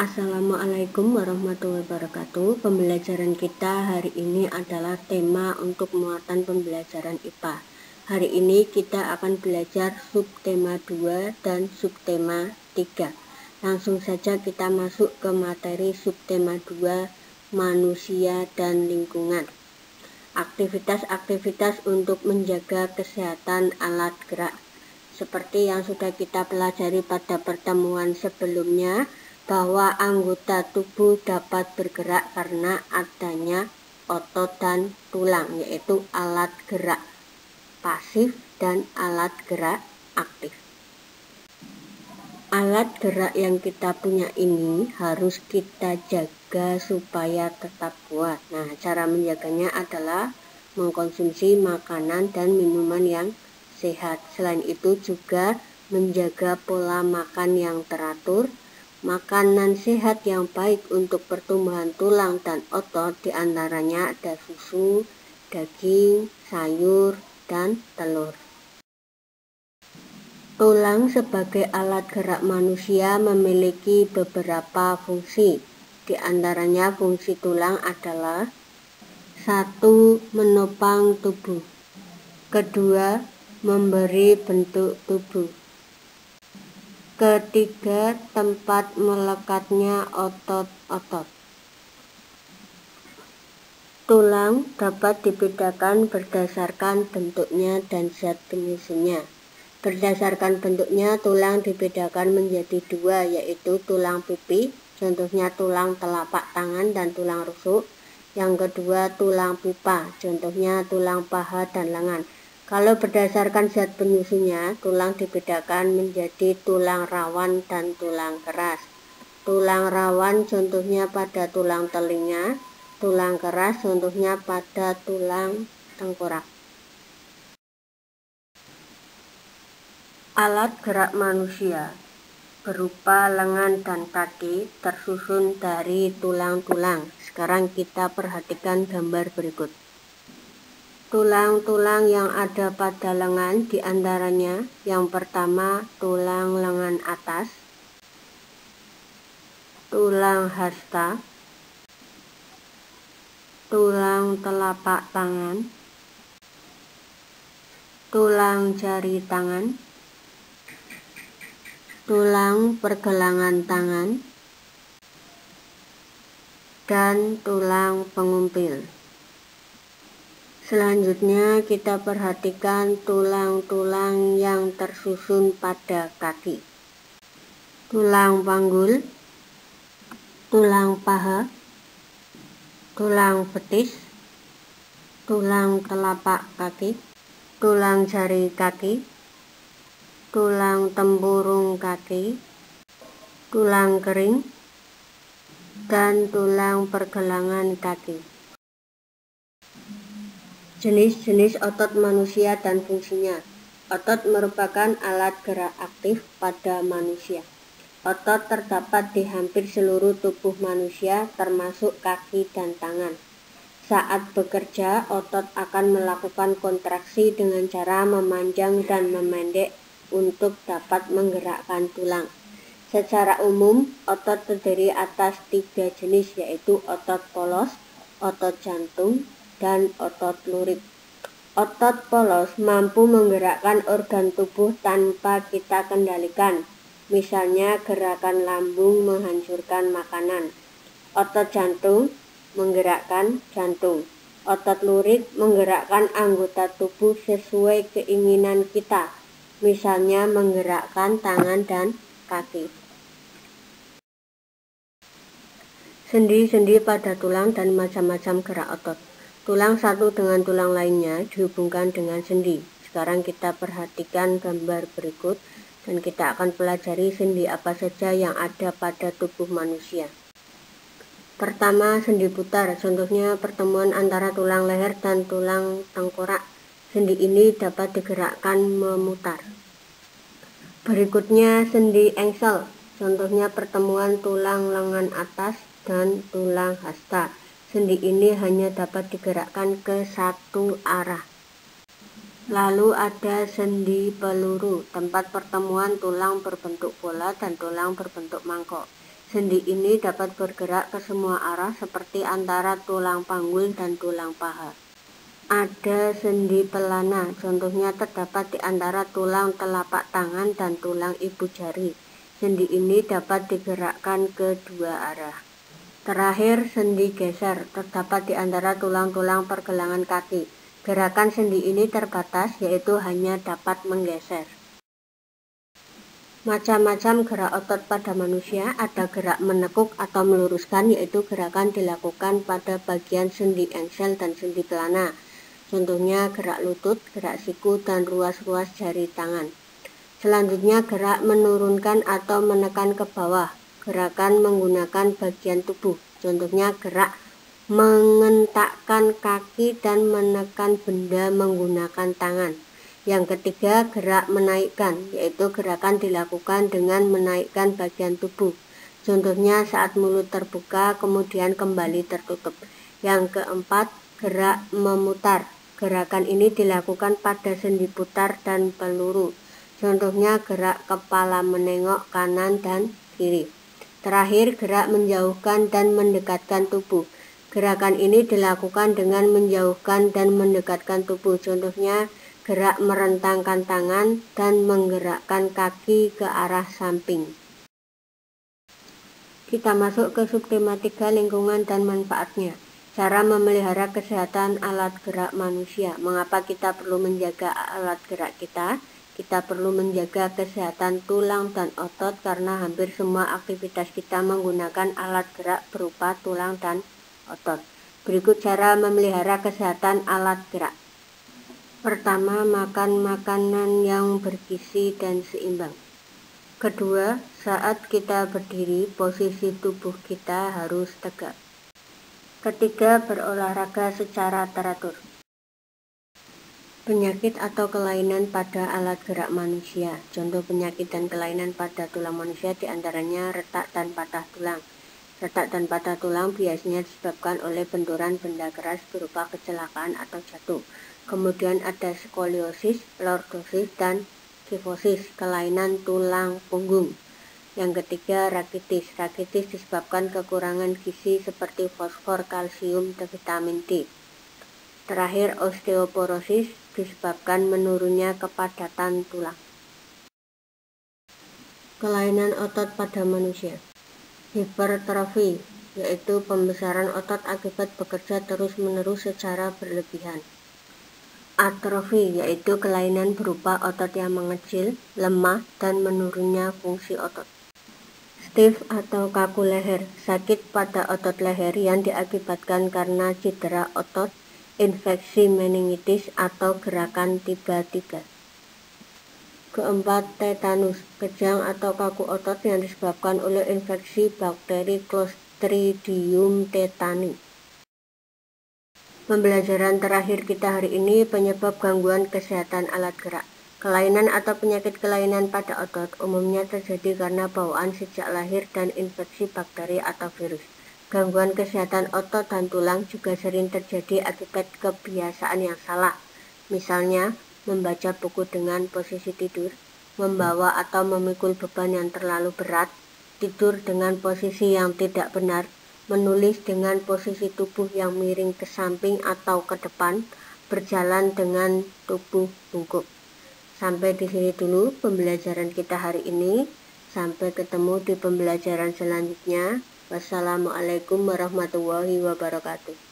Assalamualaikum warahmatullahi wabarakatuh. Pembelajaran kita hari ini adalah tema untuk muatan pembelajaran IPA. Hari ini kita akan belajar subtema 2 dan subtema 3. Langsung saja kita masuk ke materi subtema 2, manusia dan lingkungan. Aktivitas-aktivitas untuk menjaga kesehatan alat gerak. Seperti yang sudah kita pelajari pada pertemuan sebelumnya, bahwa anggota tubuh dapat bergerak karena adanya otot dan tulang, yaitu alat gerak pasif dan alat gerak aktif. Alat gerak yang kita punya ini harus kita jaga supaya tetap kuat. Nah, cara menjaganya adalah mengkonsumsi makanan dan minuman yang sehat. Selain itu juga menjaga pola makan yang teratur. Makanan sehat yang baik untuk pertumbuhan tulang dan otot diantaranya ada susu, daging, sayur, dan telur. Tulang sebagai alat gerak manusia memiliki beberapa fungsi. Di antaranya fungsi tulang adalah 1. Menopang tubuh. 2. Memberi bentuk tubuh. 3. Tempat melekatnya otot-otot. Tulang dapat dibedakan berdasarkan bentuknya dan zat penyusunnya. Berdasarkan bentuknya, tulang dibedakan menjadi 2, yaitu tulang pipi, contohnya tulang telapak tangan dan tulang rusuk. Yang kedua, tulang pipa, contohnya tulang paha dan lengan. Kalau berdasarkan zat penyusunnya, tulang dibedakan menjadi tulang rawan dan tulang keras. Tulang rawan contohnya pada tulang telinga, tulang keras contohnya pada tulang tengkorak. Alat gerak manusia berupa lengan dan kaki tersusun dari tulang-tulang. Sekarang kita perhatikan gambar berikut. Tulang-tulang yang ada pada lengan diantaranya yang pertama tulang lengan atas, tulang hasta, tulang telapak tangan, tulang jari tangan, tulang pergelangan tangan, dan tulang pengumpil. Selanjutnya kita perhatikan tulang-tulang yang tersusun pada kaki. Tulang panggul, tulang paha, tulang betis, tulang telapak kaki, tulang jari kaki, tulang tempurung kaki, tulang kering, dan tulang pergelangan kaki. Jenis-jenis otot manusia dan fungsinya. Otot merupakan alat gerak aktif pada manusia. Otot terdapat di hampir seluruh tubuh manusia, termasuk kaki dan tangan. Saat bekerja, otot akan melakukan kontraksi dengan cara memanjang dan memendek untuk dapat menggerakkan tulang. Secara umum, otot terdiri atas 3 jenis, yaitu otot polos, otot jantung, dan otot lurik. Otot polos mampu menggerakkan organ tubuh tanpa kita kendalikan, misalnya gerakan lambung menghancurkan makanan. Otot jantung menggerakkan jantung. Otot lurik menggerakkan anggota tubuh sesuai keinginan kita, misalnya menggerakkan tangan dan kaki. Sendi-sendi pada tulang dan macam-macam gerak otot. Tulang satu dengan tulang lainnya dihubungkan dengan sendi. Sekarang kita perhatikan gambar berikut dan kita akan pelajari sendi apa saja yang ada pada tubuh manusia. Pertama, sendi putar, contohnya pertemuan antara tulang leher dan tulang tengkorak. Sendi ini dapat digerakkan memutar. Berikutnya, sendi engsel, contohnya pertemuan tulang lengan atas dan tulang hasta. Sendi ini hanya dapat digerakkan ke satu arah. Lalu ada sendi peluru, tempat pertemuan tulang berbentuk bola dan tulang berbentuk mangkok. Sendi ini dapat bergerak ke semua arah seperti antara tulang panggul dan tulang paha. Ada sendi pelana, contohnya terdapat di antara tulang telapak tangan dan tulang ibu jari. Sendi ini dapat digerakkan ke dua arah. Terakhir, sendi geser, terdapat di antara tulang-tulang pergelangan kaki. Gerakan sendi ini terbatas, yaitu hanya dapat menggeser. Macam-macam gerak otot pada manusia, ada gerak menekuk atau meluruskan, yaitu gerakan dilakukan pada bagian sendi engsel dan sendi pelana. Contohnya gerak lutut, gerak siku, dan ruas-ruas jari tangan. Selanjutnya gerak menurunkan atau menekan ke bawah, gerakan menggunakan bagian tubuh. Contohnya gerak mengentakkan kaki dan menekan benda menggunakan tangan. Yang ketiga, gerak menaikkan, yaitu gerakan dilakukan dengan menaikkan bagian tubuh. Contohnya saat mulut terbuka kemudian kembali tertutup. Yang keempat, gerak memutar. Gerakan ini dilakukan pada sendi putar dan peluru. Contohnya gerak kepala menengok kanan dan kiri. Terakhir, gerak menjauhkan dan mendekatkan tubuh. Gerakan ini dilakukan dengan menjauhkan dan mendekatkan tubuh. Contohnya gerak merentangkan tangan dan menggerakkan kaki ke arah samping. Kita masuk ke subtematika lingkungan dan manfaatnya. Cara memelihara kesehatan alat gerak manusia. Mengapa kita perlu menjaga alat gerak kita? Kita perlu menjaga kesehatan tulang dan otot karena hampir semua aktivitas kita menggunakan alat gerak berupa tulang dan otot. Berikut cara memelihara kesehatan alat gerak. Pertama, makan makanan yang bergizi dan seimbang. Kedua, saat kita berdiri, posisi tubuh kita harus tegak. Ketiga, berolahraga secara teratur. Penyakit atau kelainan pada alat gerak manusia. Contoh penyakit dan kelainan pada tulang manusia diantaranya retak dan patah tulang. Retak dan patah tulang biasanya disebabkan oleh benturan benda keras berupa kecelakaan atau jatuh. Kemudian ada skoliosis, lordosis, dan kifosis, kelainan tulang punggung. Yang ketiga, rakitis. Rakitis disebabkan kekurangan gizi seperti fosfor, kalsium, dan vitamin D. Terakhir, osteoporosis disebabkan menurunnya kepadatan tulang. Kelainan otot pada manusia. Hipertrofi, yaitu pembesaran otot akibat bekerja terus-menerus secara berlebihan. Atrofi, yaitu kelainan berupa otot yang mengecil, lemah, dan menurunnya fungsi otot. Stiff atau kaku leher, sakit pada otot leher yang diakibatkan karena cedera otot, infeksi meningitis, atau gerakan tiba-tiba. Keempat, tetanus, kejang atau kaku otot yang disebabkan oleh infeksi bakteri Clostridium tetani. Pembelajaran terakhir kita hari ini, penyebab gangguan kesehatan alat gerak. Kelainan atau penyakit kelainan pada otot umumnya terjadi karena bawaan sejak lahir dan infeksi bakteri atau virus. Gangguan kesehatan otot dan tulang juga sering terjadi akibat kebiasaan yang salah. Misalnya, membaca buku dengan posisi tidur, membawa atau memikul beban yang terlalu berat, tidur dengan posisi yang tidak benar, menulis dengan posisi tubuh yang miring ke samping atau ke depan, berjalan dengan tubuh bungkuk. Sampai di sini dulu pembelajaran kita hari ini. Sampai ketemu di pembelajaran selanjutnya. Wassalamualaikum warahmatullahi wabarakatuh.